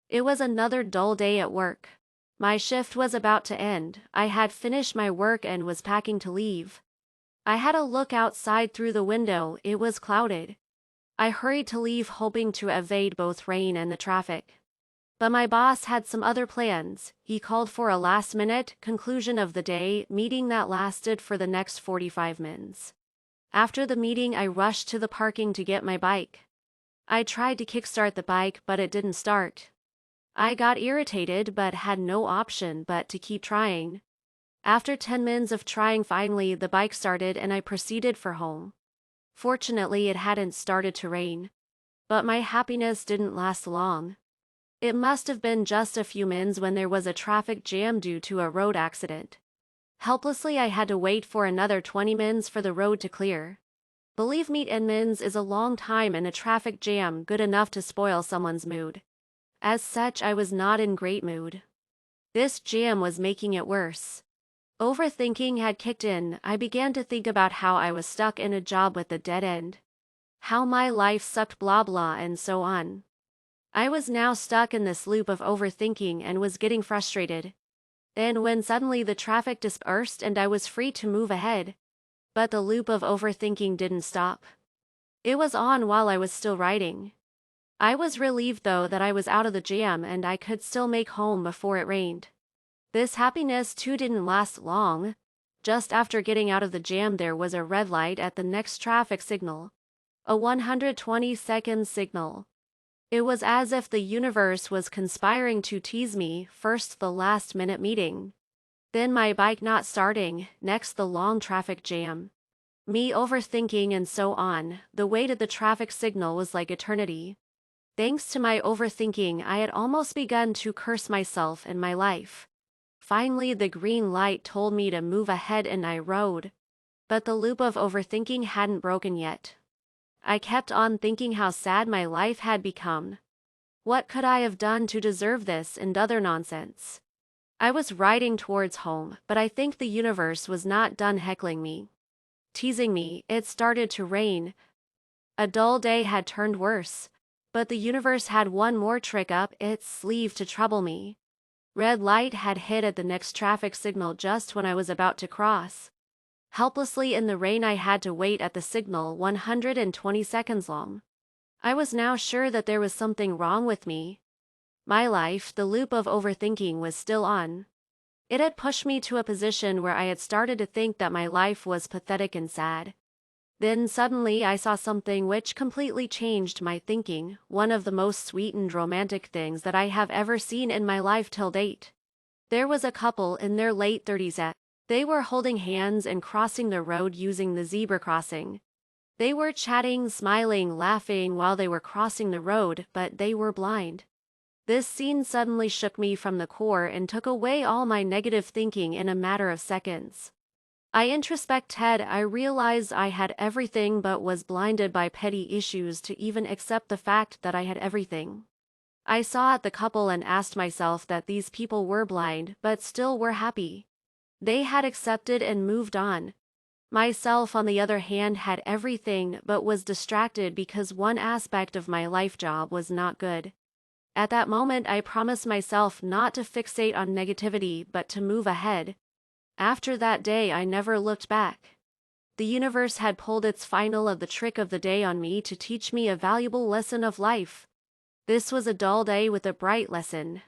It was another dull day at work. My shift was about to end. I had finished my work and was packing to leave. I had a look outside through the window. It was clouded. I hurried to leave, hoping to evade both rain and the traffic. But my boss had some other plans. He called for a last-minute conclusion of the day meeting that lasted for the next 45 minutes. After the meeting, I rushed to the parking to get my bike. I tried to kickstart the bike, but it didn't start. I got irritated but had no option but to keep trying. After 10 minutes of trying, finally the bike started and I proceeded for home. Fortunately, it hadn't started to rain. But my happiness didn't last long. It must have been just a few minutes when there was a traffic jam due to a road accident. Helplessly, I had to wait for another 20 minutes for the road to clear. Believe me, 10 minutes is a long time in a traffic jam, good enough to spoil someone's mood. As such, I was not in great mood. This jam was making it worse. Overthinking had kicked in. I began to think about how I was stuck in a job with a dead end. How my life sucked, blah blah and so on. I was now stuck in this loop of overthinking and was getting frustrated. And when suddenly the traffic dispersed and I was free to move ahead. But the loop of overthinking didn't stop. It was on while I was still riding. I was relieved though that I was out of the jam and I could still make home before it rained. This happiness too didn't last long. Just after getting out of the jam, there was a red light at the next traffic signal. A 120-second signal. It was as if the universe was conspiring to tease me. First the last-minute meeting. Then my bike not starting, next the long traffic jam. Me overthinking and so on. The wait at the traffic signal was like eternity. Thanks to my overthinking, I had almost begun to curse myself and my life. Finally, the green light told me to move ahead and I rode. But the loop of overthinking hadn't broken yet. I kept on thinking how sad my life had become. What could I have done to deserve this and other nonsense? I was riding towards home, but I think the universe was not done heckling me. Teasing me. It started to rain. A dull day had turned worse. But the universe had one more trick up its sleeve to trouble me. Red light had hit at the next traffic signal just when I was about to cross. Helplessly in the rain, I had to wait at the signal 120 seconds long. I was now sure that there was something wrong with me. My life, the loop of overthinking, was still on. It had pushed me to a position where I had started to think that my life was pathetic and sad. Then suddenly I saw something which completely changed my thinking, one of the most sweet and romantic things that I have ever seen in my life till date. There was a couple in their late 30s. They were holding hands and crossing the road using the zebra crossing. They were chatting, smiling, laughing while they were crossing the road, but they were blind. This scene suddenly shook me from the core and took away all my negative thinking in a matter of seconds. I introspected. I realized I had everything but was blinded by petty issues to even accept the fact that I had everything. I saw at the couple and asked myself that these people were blind but still were happy. They had accepted and moved on. Myself, on the other hand, had everything but was distracted because one aspect of my life job was not good. At that moment, I promised myself not to fixate on negativity but to move ahead. After that day, I never looked back. The universe had pulled its final of the trick of the day on me to teach me a valuable lesson of life. This was a dull day with a bright lesson.